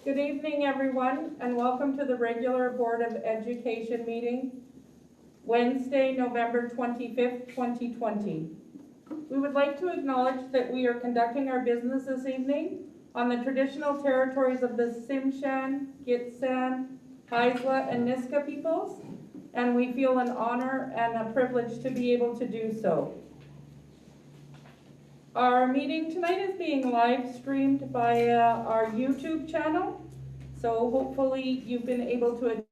Good evening, everyone, and welcome to the regular Board of Education meeting, Wednesday, November 25th, 2020. We would like to acknowledge that we are conducting our business this evening on the traditional territories of the Tsimshian, Gitxsan, Haisla, and Niska peoples, and we feel an honor and a privilege to be able to do so. Our meeting tonight is being live streamed by our YouTube channel, so hopefully you've been able to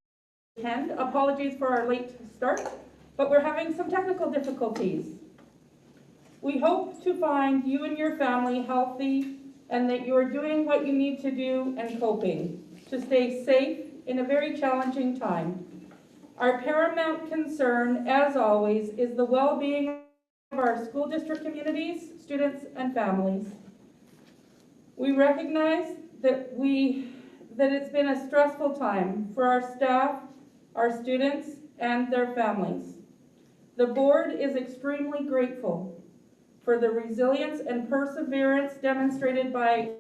attend. Apologies for our late start, but we're having some technical difficulties. We hope to find you and your family healthy and that you are doing what you need to do and coping to stay safe in a very challenging time. Our paramount concern, as always, is the well-being of our school district communities, students, and families. We recognize that it's been a stressful time for our staff, our students, and their families. The board is extremely grateful for the resilience and perseverance demonstrated by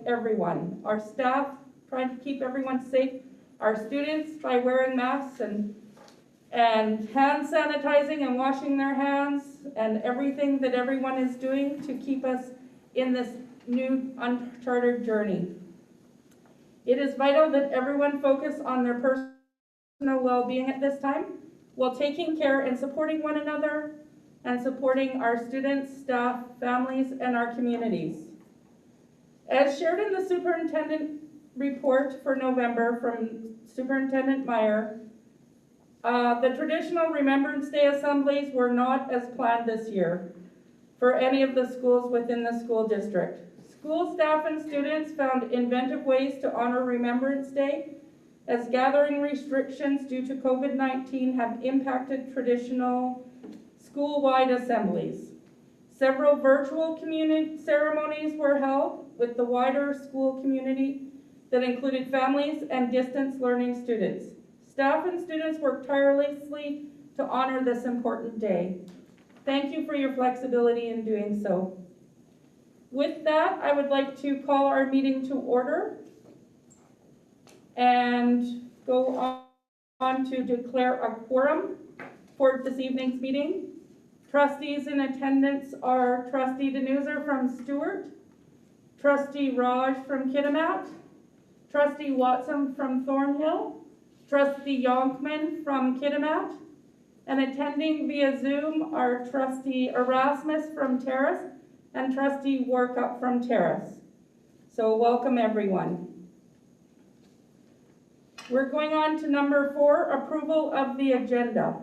everyone. Our staff trying to keep everyone safe, our students by wearing masks and hand sanitizing and washing their hands, and everything that everyone is doing to keep us in this new uncharted journey. It is vital that everyone focus on their personal well-being at this time, while taking care and supporting one another and supporting our students, staff, families, and our communities. As shared in the Superintendent report for November from Superintendent Meyer, the traditional Remembrance Day assemblies were not as planned this year for any of the schools within the school district. School staff and students found inventive ways to honor Remembrance Day, as gathering restrictions due to COVID-19 have impacted traditional school-wide assemblies. Several virtual community ceremonies were held with the wider school community that included families and distance learning students. Staff and students worked tirelessly to honor this important day. Thank you for your flexibility in doing so. With that, I would like to call our meeting to order and go on to declare a quorum for this evening's meeting. Trustees in attendance are Trustee Denuser from Stewart, Trustee Raj from Kitimat, Trustee Watson from Thornhill, Trustee Yonkman from Kitimat, and attending via Zoom are Trustee Erasmus from Terrace and Trustee Workup from Terrace. So welcome everyone. We're going on to number 4, approval of the agenda.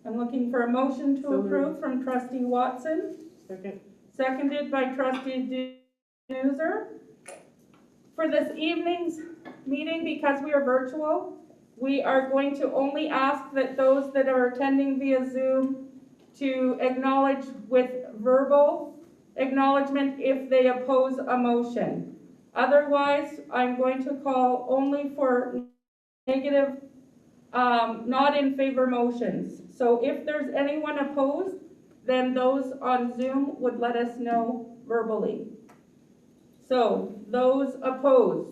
I'm looking for a motion to approve from Trustee Watson. Second. Seconded by Trustee Denuser. For this evening's meeting, because we are virtual, we are going to only ask that those that are attending via Zoom to acknowledge with verbal acknowledgement if they oppose a motion. Otherwise, I'm going to call only for negative, not in favor motions. So if there's anyone opposed, then those on Zoom would let us know verbally. So those opposed.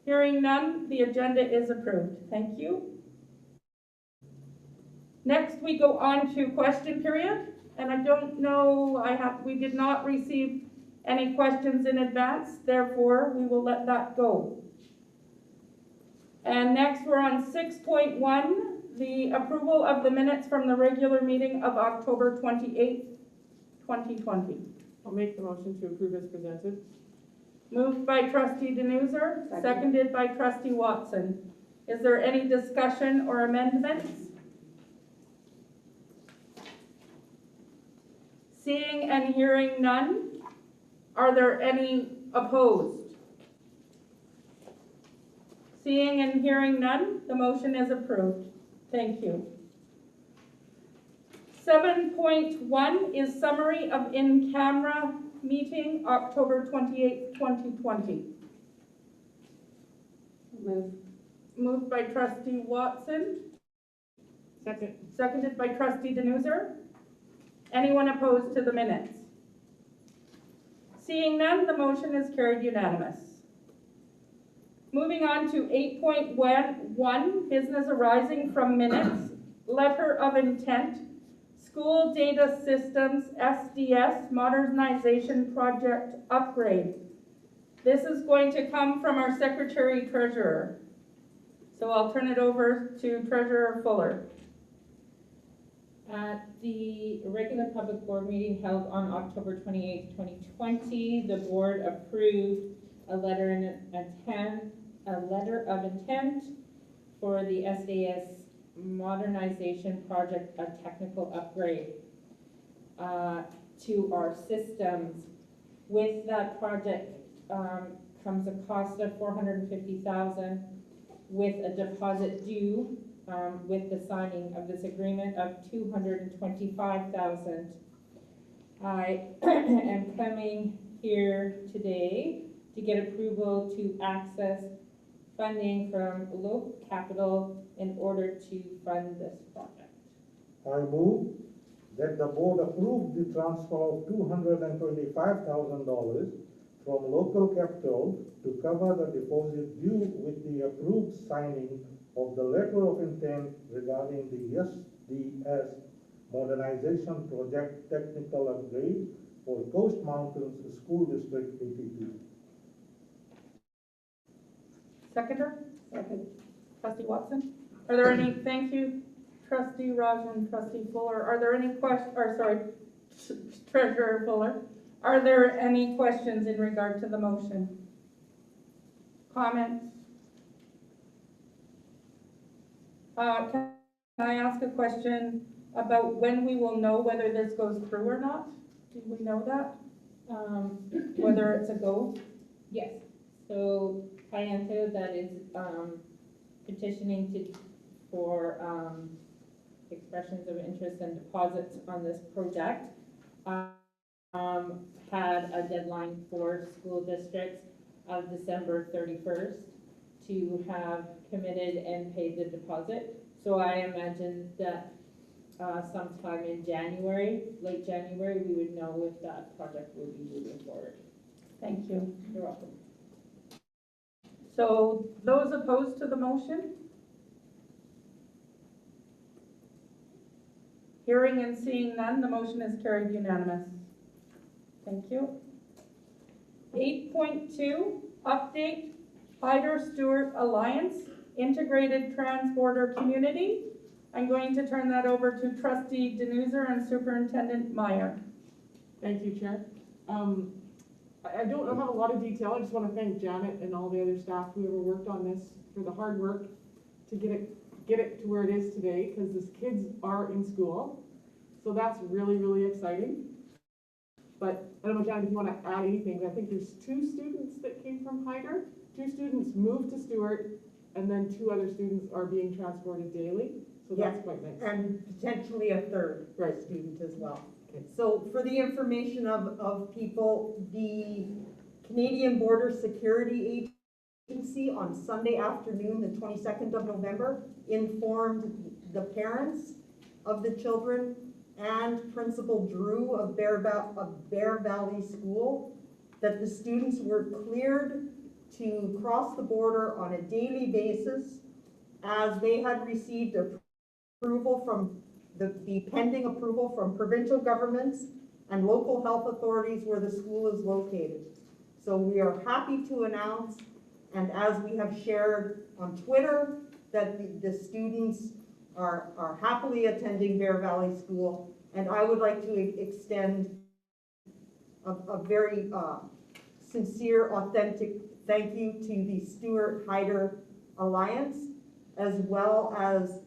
Hearing none, the agenda is approved. Thank you. Next, we go on to question period. And I don't know, we did not receive any questions in advance. Therefore, we will let that go. And next, we're on 6.1, the approval of the minutes from the regular meeting of October 28th, 2020. I'll make the motion to approve as presented. Moved by Trustee Denuser, seconded by Trustee Watson. Is there any discussion or amendments? Seeing and hearing none, are there any opposed? Seeing and hearing none, the motion is approved. Thank you. 7.1 is summary of in-camera meeting, October 28th, 2020. Moved by Trustee Watson. Second. Seconded by Trustee Denuser. Anyone opposed to the minutes? Seeing none, the motion is carried unanimous. Moving on to 8.1, business arising from minutes, letter of intent, school data systems SDS modernization project upgrade. This is going to come from our secretary treasurer. So I'll turn it over to Treasurer Fuller. At the regular public board meeting held on October 28th, 2020, the board approved a letter of intent for the SDS modernization project, a technical upgrade to our systems. With that project comes a cost of $450,000 with a deposit due with the signing of this agreement of $225,000. I am coming here today to get approval to access funding from local capital in order to fund this project. I move that the board approve the transfer of $225,000 from local capital to cover the deposit due with the approved signing of the letter of intent regarding the SDS modernization project technical upgrade for Coast Mountains School District 82. Seconder? Second. Trustee Watson? Are there any, thank you, Trustee Raj and Trustee Fuller. Are there any questions, or sorry, Treasurer Fuller? Are there any questions in regard to the motion? Comments? Can I ask a question about when we will know whether this goes through or not? Do we know that? Whether it's a go? Yes, so Kayenta that is petitioning for expressions of interest and deposits on this project had a deadline for school districts of December 31st to have committed and paid the deposit. So I imagine that sometime in January, late January, we would know if that project will be moving forward. Thank you. You're welcome. So those opposed to the motion? Hearing and seeing none, the motion is carried unanimous. Thank you. 8.2, update Hyder-Stewart Alliance, Integrated Trans-Border Community. I'm going to turn that over to Trustee Denuser and Superintendent Meyer. Thank you, Chair. I don't have a lot of detail. I just want to thank Janet and all the other staff who ever worked on this for the hard work to get it to where it is today, because these kids are in school. So that's really, really exciting. But I don't know, Janet, if you want to add anything. I think there's 2 students that came from Hyder. 2 students moved to Stewart, and then 2 other students are being transported daily. So that's quite nice. And potentially a third student as well. Okay. So for the information of people, the Canadian Border Security Agency on Sunday afternoon, the 22nd of November, informed the parents of the children and Principal Drew of Bear Valley School that the students were cleared to cross the border on a daily basis, as they had received approval from the pending approval from provincial governments and local health authorities where the school is located. So we are happy to announce, and as we have shared on Twitter, that the students are happily attending Bear Valley School. And I would like to extend a very sincere, authentic thank you to the Stewart Hyder Alliance, as well as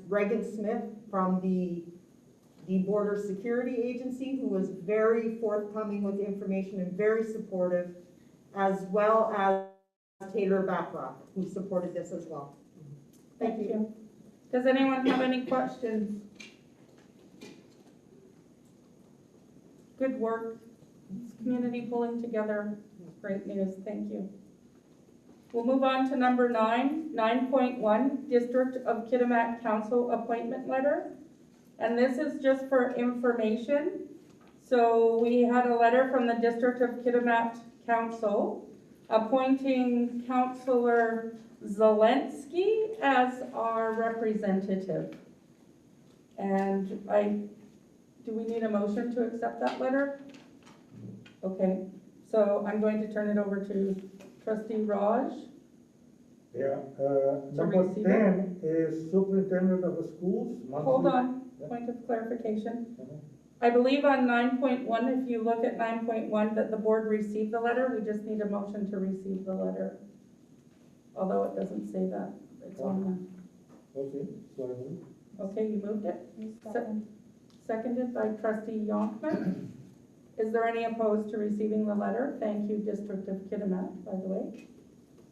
Regan Smith from the Border Security Agency, who was very forthcoming with information and very supportive, as well as Taylor Backrock, who supported this as well. Thank you. Does anyone have any questions? Good work. It's community pulling together. Great news. Thank you. We'll move on to number 9.1, District of Kitimat Council Appointment Letter. And this is just for information. So we had a letter from the District of Kitimat Council appointing Councillor Zelensky as our representative. And do we need a motion to accept that letter? Okay, so I'm going to turn it over to Trustee Raj. Yeah, number receive 10 is superintendent of the schools. monthly- Hold on, Yeah. point of clarification. Mhm. I believe on 9.1, if you look at 9.1, that the board received the letter, we just need a motion to receive the letter. Although it doesn't say that, it's on Okay, so I move. the, okay, you moved it? Seconded by trustee Yonkman. Is there any opposed to receiving the letter? Thank you, District of Kitimat, by the way.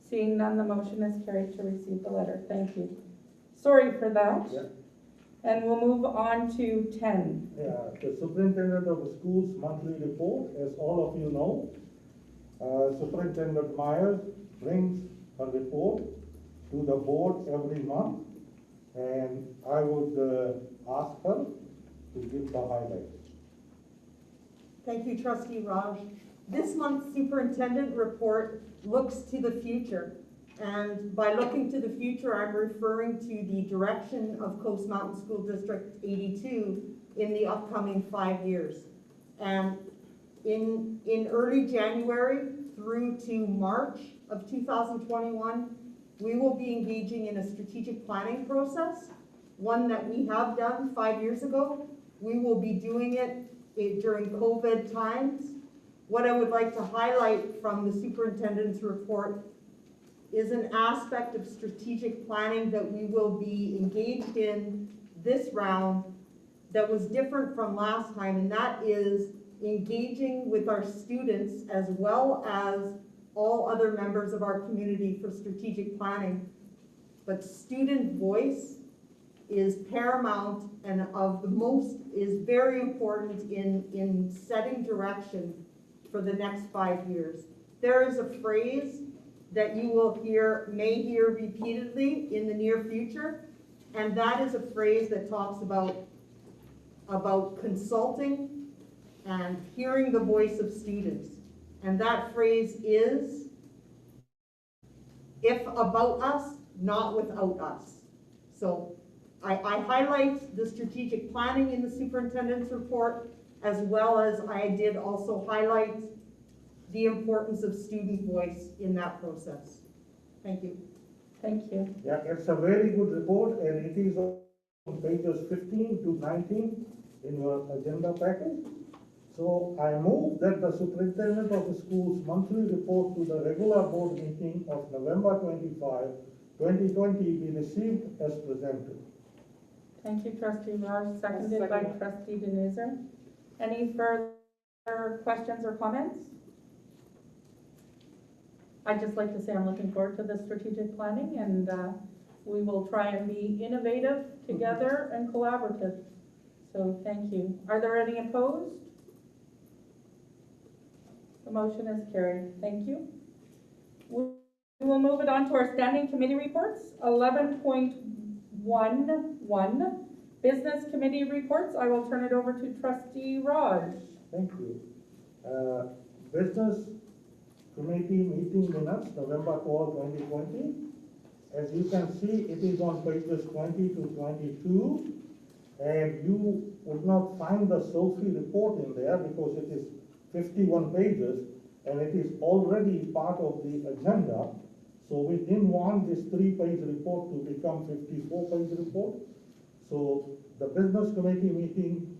Seeing none, the motion is carried to receive the letter. Thank you. Sorry for that. Yeah. And we'll move on to 10. Yeah, the superintendent of the schools monthly report, as all of you know, Superintendent Myers brings a report to the board every month, and I would ask her to give the highlights. Thank you, trustee Raj. This month's superintendent report looks to the future. And by looking to the future, I'm referring to the direction of Coast Mountain School District 82 in the upcoming 5 years. And in early January through to March of 2021, we will be engaging in a strategic planning process, one that we have done 5 years ago. We will be doing it during COVID times. What I would like to highlight from the superintendent's report is an aspect of strategic planning that we will be engaged in this round that was different from last time, and that is engaging with our students as well as all other members of our community for strategic planning. But student voice is paramount and is very important in setting direction for the next 5 years. There is a phrase that you may hear repeatedly in the near future, and that is a phrase that talks about consulting and hearing the voice of students. And that phrase is, if about us, not without us. So I highlight the strategic planning in the superintendent's report, as well as I did also highlight the importance of student voice in that process. Thank you. Thank you. Yeah, it's a very good report, and it is on pages 15 to 19 in your agenda package. So I move that the superintendent of the schools monthly report to the regular board meeting of November 25, 2020 be received as presented. Thank you, trustee Raj, seconded by trustee Denuser. Any further questions or comments? I'd just like to say I'm looking forward to the strategic planning, and we will try and be innovative together and collaborative. So thank you. Are there any opposed? The motion is carried. Thank you. We will move it on to our standing committee reports. 11.11, business committee reports. I will turn it over to trustee Raj. Thank you. Business committee meeting minutes, November 12, 2020. As you can see, it is on pages 20 to 22. And you would not find the Sophie report in there because it is 51 pages and it is already part of the agenda. So we didn't want this 3-page report to become 54-page report. So the business committee meeting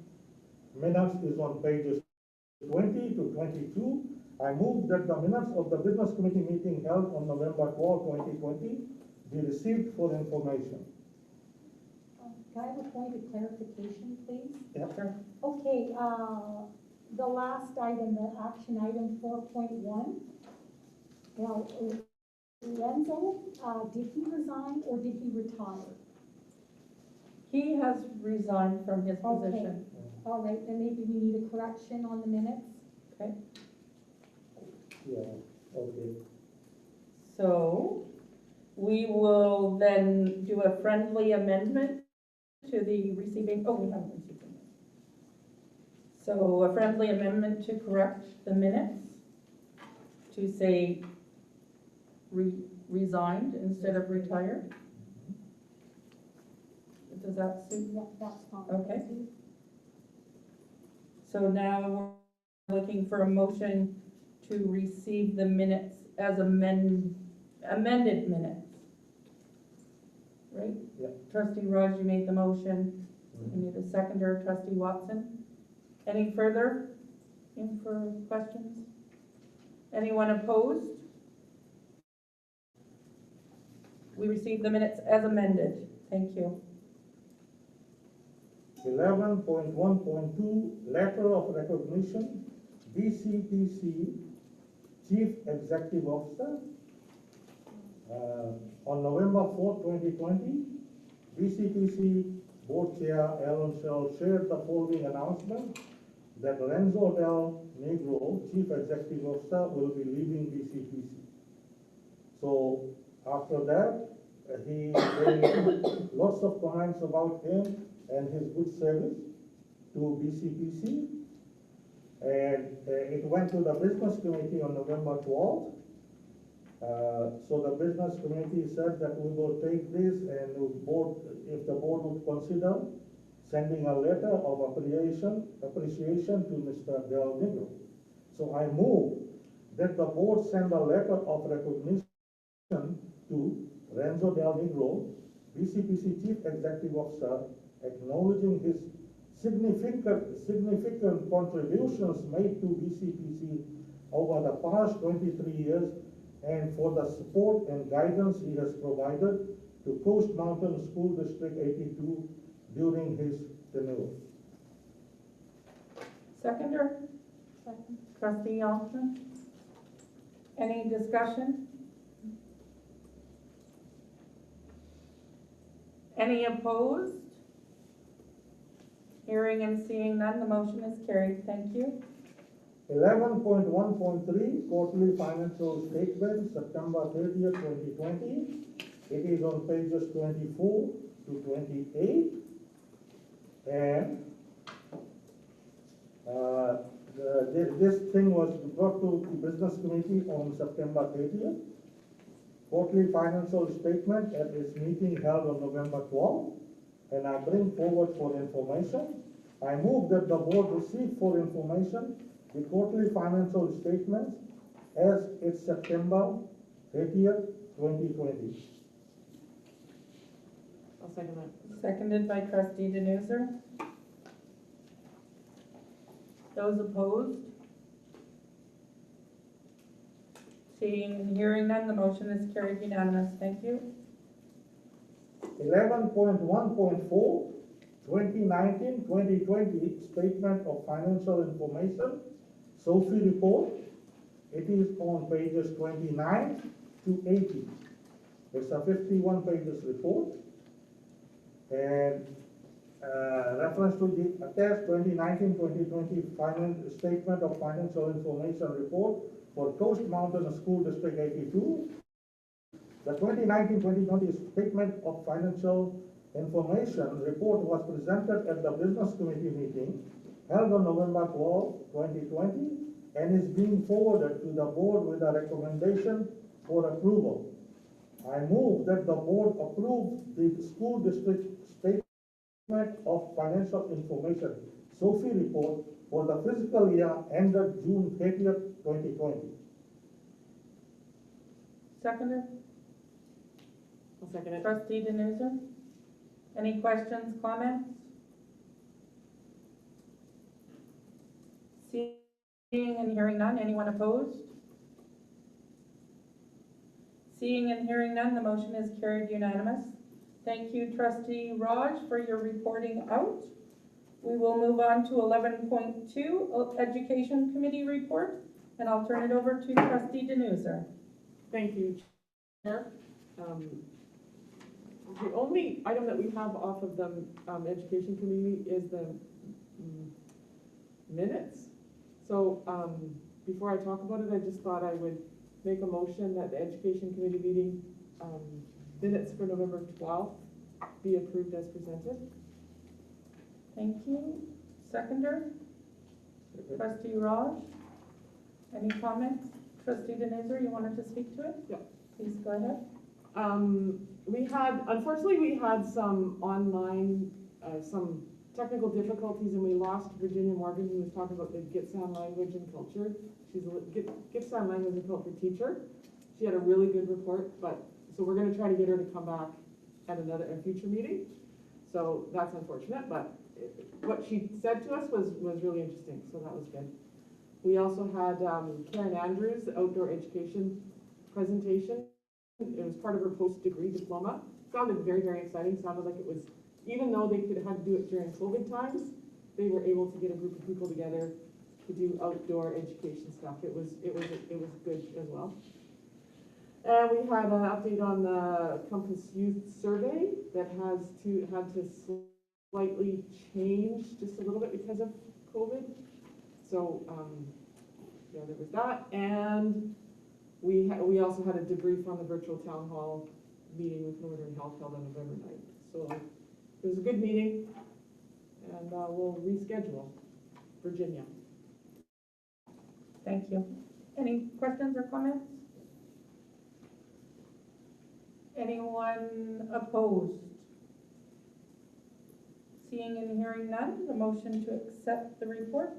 minutes is on pages 20 to 22. I move that the minutes of the business committee meeting held on November 12, 2020 be received for information. Can I have a point of clarification, please? Yeah. Sure. Okay, the last item, the action item 4.1. Now, Lorenzo, did he resign or did he retire? He has resigned from his Okay. position. All right, then maybe we need a correction on the minutes. Okay. Yeah, okay. So we will then do a friendly amendment to the receiving, oh, we haven't received them. So a friendly amendment to correct the minutes to say resigned instead of retired. Does that suit? Yeah, that's fine. Okay. So now we're looking for a motion to receive the minutes as amended minutes. Right? Yeah. Trustee Raj, you made the motion. I need a seconder, trustee Watson. Any further questions? Anyone opposed? We received the minutes as amended. Thank you. 11.1.2, letter of recognition, Dcpc Chief Executive Officer. On November 4, 2020, Dcpc Board Chair Alan Shell shared the following announcement that Renzo Del Negro, Chief Executive Officer, will be leaving Dcpc. So after that, he made lots of comments about him and his good service to Dcpc. And it went to the business committee on November 12th. So the business committee said that we will take this and if the board would consider sending a letter of appreciation to Mr. Del Negro. So I move that the board send a letter of recognition to Renzo Del Negro, Dcpc Chief Executive Officer, acknowledging his significant contributions made to Dcpc over the past 23 years and for the support and guidance he has provided to Coast Mountain School District 82 during his tenure. Seconder, Second. trustee Alston. Any discussion? Any opposed? Hearing and seeing none, the motion is carried. Thank you. 11.1.3, quarterly financial statement, September 30th, 2020. It is on pages 24 to 28. And this thing was brought to the business committee on September 30th. Quarterly financial statement at its meeting held on November 12th. And I bring forward for information. I move that the board receive for information the quarterly financial statements as it's September 30th, 2020. I'll second that. Seconded by trustee Denuser. Those opposed? Seeing and hearing none, the motion is carried unanimous. Thank you. 11.1.4, 2019-2020 Statement of Financial Information, Sophie Report. It is on pages 29 to 80. It's a 51 pages report. And reference to the attached 2019-2020 Statement of Financial Information Report for Coast Mountain School District 82. The 2019-2020 Statement of Financial Information Report was presented at the Business Committee meeting held on November 12, 2020, and is being forwarded to the board with a recommendation for approval. I move that the board approve the school district Statement of Financial Information Sophie Report for the fiscal year ended June 30th, 2020. Seconder, I'll second it. trustee Denuser. Any questions, comments? Seeing and hearing none, anyone opposed? Seeing and hearing none, the motion is carried unanimous. Thank you, trustee Raj, for your reporting out. We will move on to 11.2, Education Committee Report, and I'll turn it over to trustee Denuser. Thank you, Chair. The only item that we have off of the Education Committee is the minutes. So before I talk about it, I just thought I would make a motion that the Education Committee meeting minutes for November 12th be approved as presented. Thank you. Seconder, trustee Raj. Any comments? Trustee Denisar, you wanted to speak to it? Yeah. Please go ahead. Unfortunately, we had some online, some technical difficulties, and we lost Virginia Morgan, who was talking about the Gitxsan language and culture. She's a Gitxsan language and culture teacher. She had a really good report, so we're gonna try to get her to come back at a future meeting. So that's unfortunate, but what she said to us was really interesting, so that was good. We also had Karen Andrews, the outdoor education presentation. It was part of her post-degree diploma. Sounded very, very exciting. Sounded like it was, even though they had to do it during COVID times, they were able to get a group of people together to do outdoor education stuff. It was good as well. And we had an update on the Compass Youth Survey that had to slightly change just a little bit because of COVID. So yeah, there was that, and we also had a debrief on the virtual town hall meeting with Northern Health held on November 9th. So it was a good meeting, and we'll reschedule. Virginia. Thank you. Any questions or comments? Anyone opposed? Seeing and hearing none, the motion to accept the report,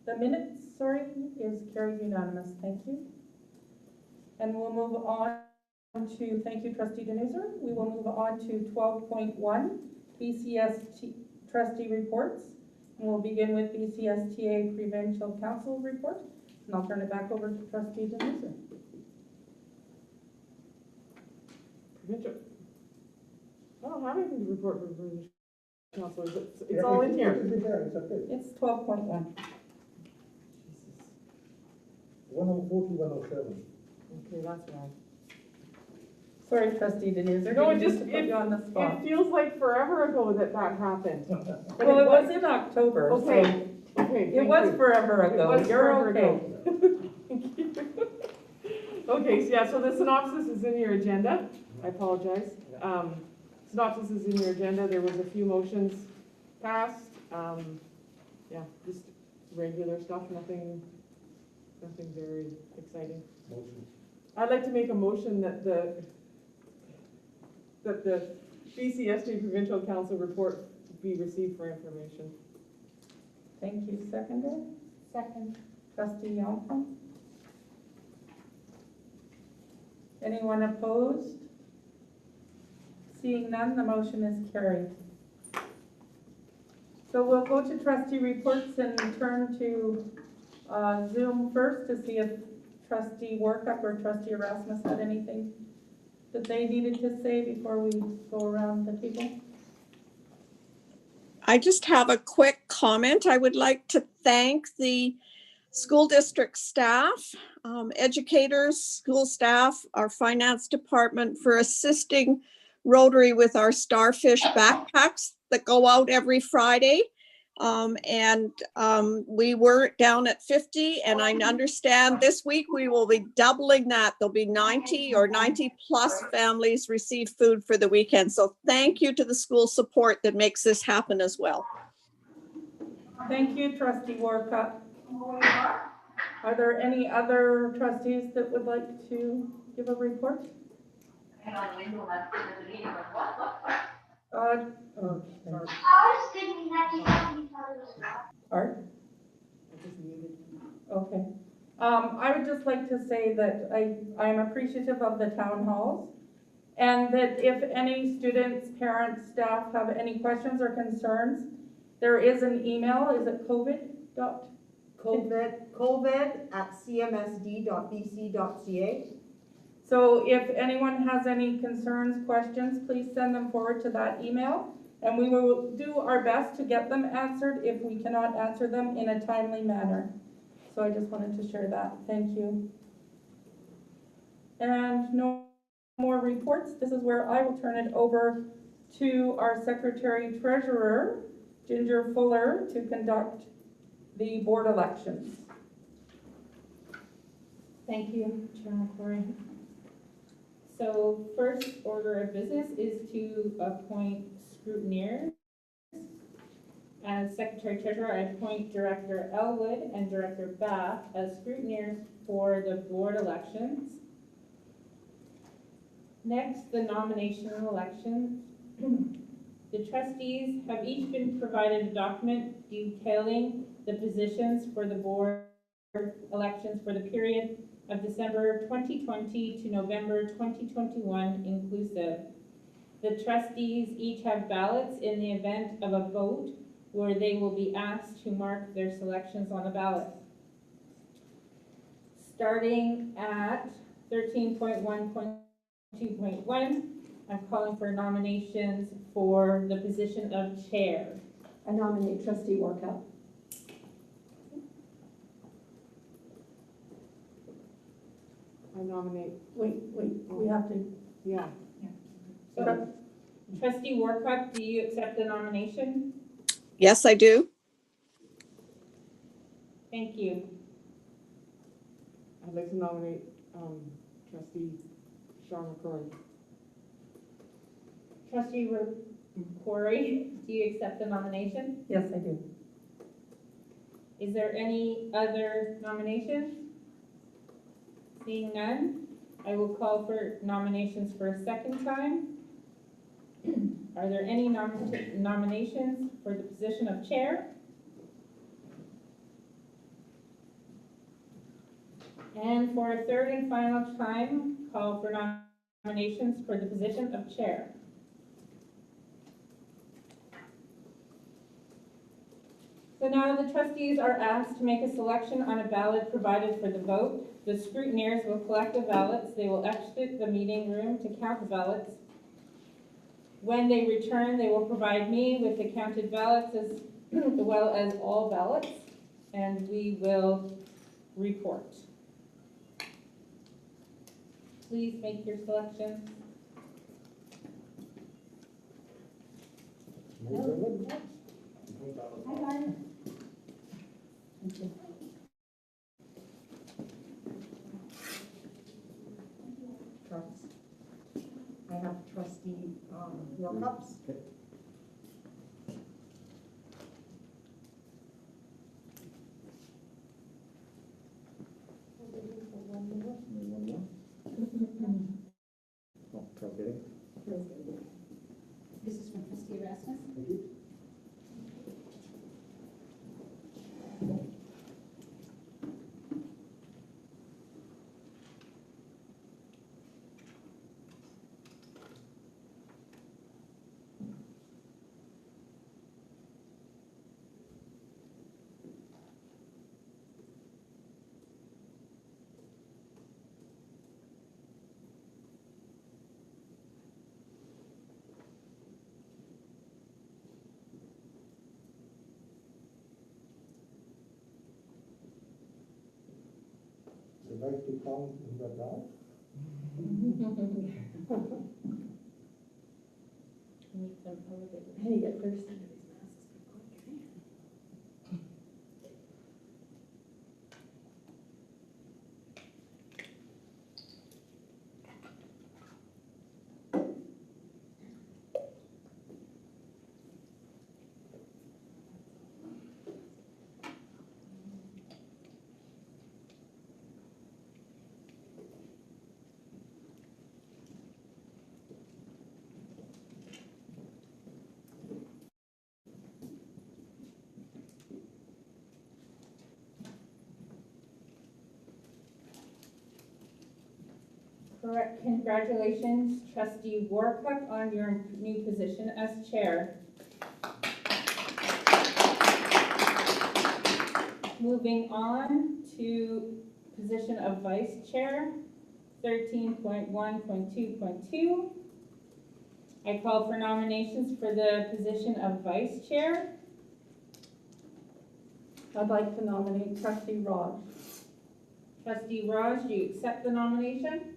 the minutes, sorry, is carried unanimous. Thank you. And we'll move on to, thank you, Trustee Denisar. We will move on to 12.1, Bcs Trustee Reports. And we'll begin with BCSTA Provincial Council Report. And I'll turn it back over to Trustee Denisar. Provincial. I don't have anything to report for provincial council. It's all in here. It's okay. It's 12.1. Jesus. 104 to 107. Okay, that's right. Sorry, Trustee Denisar. No, it Didn't just mean to put you on the spot. it feels like forever ago that happened. But Well, it was in October. Okay. So Okay. it was forever It ago. was You're forever okay. ago. Thank you. Okay, so yeah, so the synopsis is in your agenda. I apologize. Synopsis is in your agenda. There was a few motions passed. Yeah, just regular stuff, nothing very exciting. Motion. I'd like to make a motion that the BCST Provincial Council report be received for information. Thank you. Seconder? Second. Trustee Youngkin? Anyone opposed? Seeing none, the motion is carried. So we'll go to trustee reports and turn to Zoom first to see if Trustee Workup or Trustee Erasmus had anything that they needed to say before we go around the table. I just have a quick comment. I would like to thank the school district staff, educators, school staff, our finance department for assisting Rotary with our Starfish backpacks that go out every Friday. We were down at 50, and I understand this week we will be doubling that. There'll be 90 or 90 plus families receive food for the weekend. So thank you to the school support that makes this happen as well. Thank you, Trustee Workup. Are there any other trustees that would like to give a report? Art? Okay. I would just like to say that I am appreciative of the town halls, and that if any students, parents, staff have any questions or concerns, there is an email. Is it covid@cmsd.bc.ca. So if anyone has any concerns, questions, please send them forward to that email, and we will do our best to get them answered if we cannot answer them in a timely manner. So I just wanted to share that. Thank you. And no more reports. This is where I will turn it over to our Secretary Treasurer, Ginger Fuller, to conduct the board elections. Thank you, Chair McCrory. So first order of business is to appoint scrutineers. As Secretary Treasurer, I appoint Director Elwood and Director Bath as scrutineers for the board elections. Next, the nomination and elections. The trustees have each been provided a document detailing the positions for the board elections for the period of December 2020 to November 2021 inclusive. The trustees each have ballots in the event of a vote where they will be asked to mark their selections on a ballot. Starting at 13.1.2.1, I'm calling for nominations for the position of chair. I nominate trustee Workup. I nominate, Wait, we have to, yeah. So, Trustee Warcock, do you accept the nomination? Yes, I do. Thank you. I'd like to nominate, trustee Sean McCrory. Trustee Corey, do you accept the nomination? Yes, I do. Is there any other nominations? Seeing none, I will call for nominations for a second time. Are there any nominations for the position of chair? And for a third and final time, call for nominations for the position of chair. So now the trustees are asked to make a selection on a ballot provided for the vote. The scrutineers will collect the ballots. They will exit the meeting room to count the ballots. When they return, they will provide me with the counted ballots as well as all ballots, and we will report. Please make your selections. Hi, Barb. I have trustee, Workups. This is from trustee Erasmus. Would like to count in the dark? Need some elevators. I need to get thirsty under these masks. Correct. Congratulations, Trustee Warcock, on your new position as chair. Moving on to position of vice chair, 13.1.2.2. I call for nominations for the position of vice chair. I'd like to nominate trustee Raj. Trustee Raj, do you accept the nomination?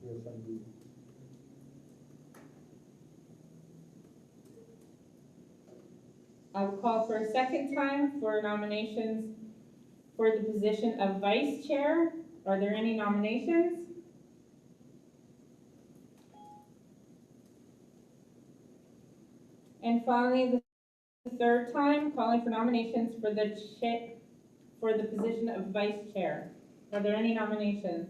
Yes, I do. I'll call for a second time for nominations for the position of vice chair. Are there any nominations? And finally, third time, calling for nominations for the position of vice chair. Are there any nominations?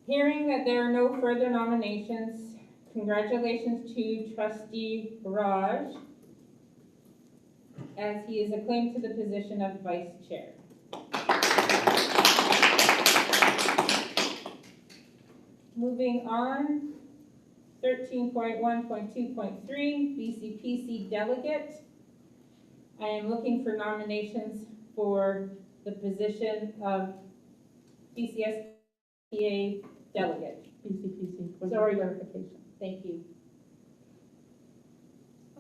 Hearing that there are no further nominations, congratulations to trustee Raj, as he is acclaimed to the position of vice chair. Moving on, 13.1.2.3, BCPC delegate. I am looking for nominations for the position of BCSTA delegate. BCPC, point of Sorry. clarification. Thank you.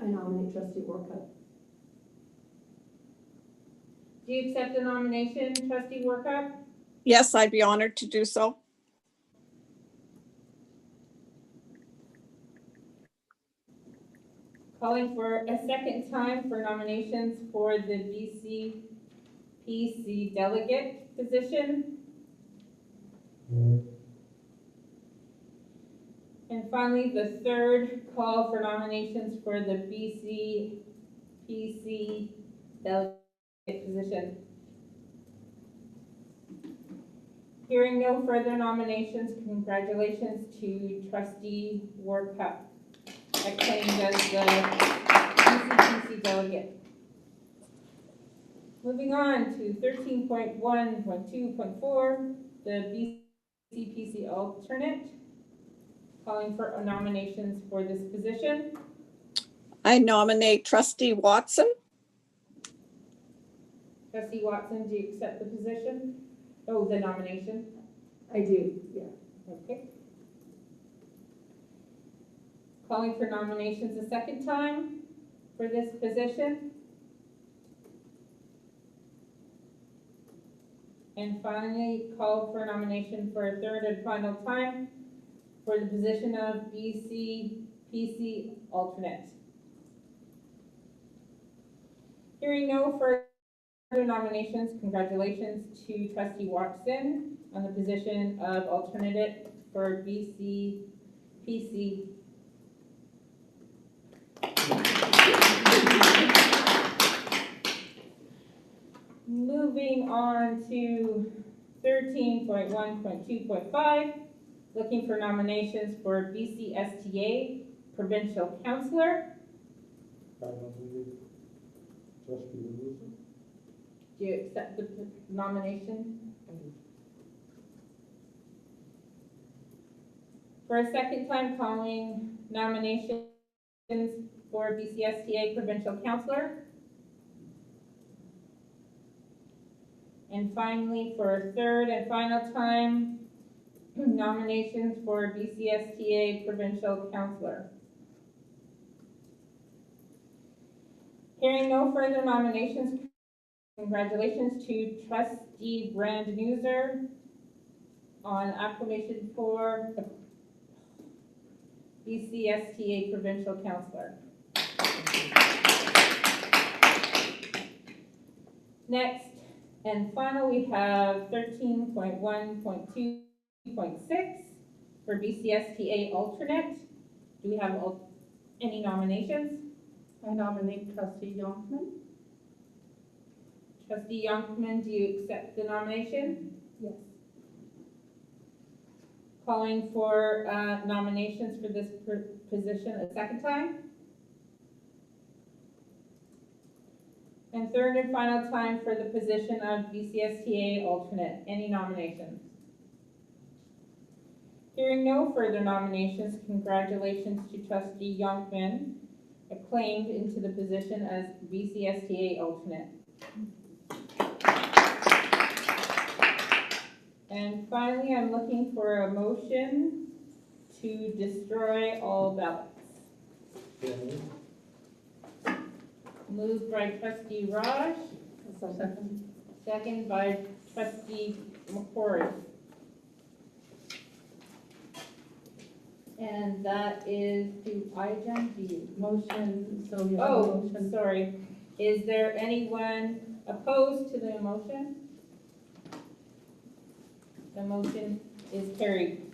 I nominate trustee Workup. Do you accept the nomination, trustee Workup? Yes, I'd be honored to do so. Calling for a second time for nominations for the BCPC delegate position. And finally, the third call for nominations for the BCPC delegate position. Hearing no further nominations, congratulations to trustee Workup, acclaimed as the BCPC delegate. Moving on to 13.1.2.4, the BCPC alternate, calling for nominations for this position. I nominate trustee Watson. Trustee Watson, do you accept the position? Oh, the nomination? I do, yeah. Okay. Calling for nominations a second time for this position. And finally, call for nomination for a third and final time for the position of BCPC alternate. Hearing no further nominations, congratulations to trustee Watson on the position of alternate for BCPC. Moving on to 13.1.2.5, looking for nominations for BCSTA provincial councillor. I nominate trustee Wilson. Do you accept the nomination? For a second time, calling nominations for BCSTA provincial councillor. And finally, for a third and final time, nominations for BCSTA provincial councillor. Hearing no further nominations, congratulations to trustee Brand Newser on acclamation for BCSTA provincial councillor. Next and final, we have 13.1.2.6 for BCSTA alternate. Do we have any nominations? I nominate trustee Youngman. Trustee Youngman, do you accept the nomination? Yes. Calling for nominations for this position a second time. And third and final time for the position of BCSTA alternate. Any nominations? Hearing no further nominations, congratulations to trustee Youngman, acclaimed into the position as BCSTA alternate. And finally, I'm looking for a motion to destroy all ballots. Moved by trustee Raj, second by trustee McCory. And that is to Jen, do you? Motion, so you have a Oh, motion. sorry. Is there anyone opposed to the motion? The motion is carried.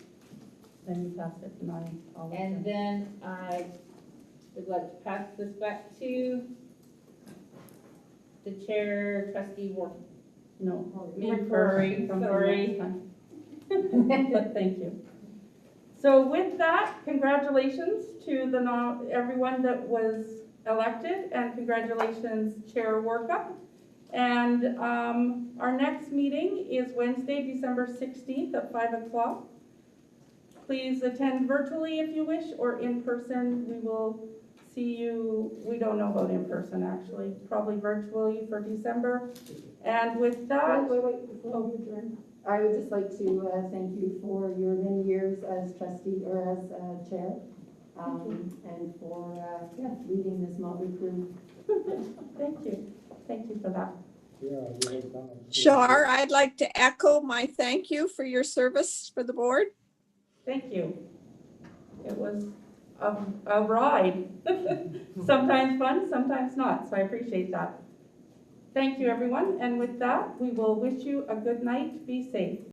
Then you pass it to mine. And then I would like to pass this back to the chair, trustee Warren. No. Sorry. But thank you. So with that, congratulations to everyone that was elected, and congratulations Chair Workup. And our next meeting is Wednesday, December 16th at 5 o'clock. Please attend virtually if you wish, or in person. We will see you, we don't know about in person actually, probably virtually for December. And with that, Wait, before you adjourn, I would just like to thank you for your many years as trustee or as chair. And for, leading this motley crew. thank you for that. Yeah, you're welcome. Shar, I'd like to echo my thank you for your service for the board. Thank you. It was a ride. Sometimes fun, sometimes not, so I appreciate that. Thank you, everyone, and with that, we will wish you a good night. Be safe.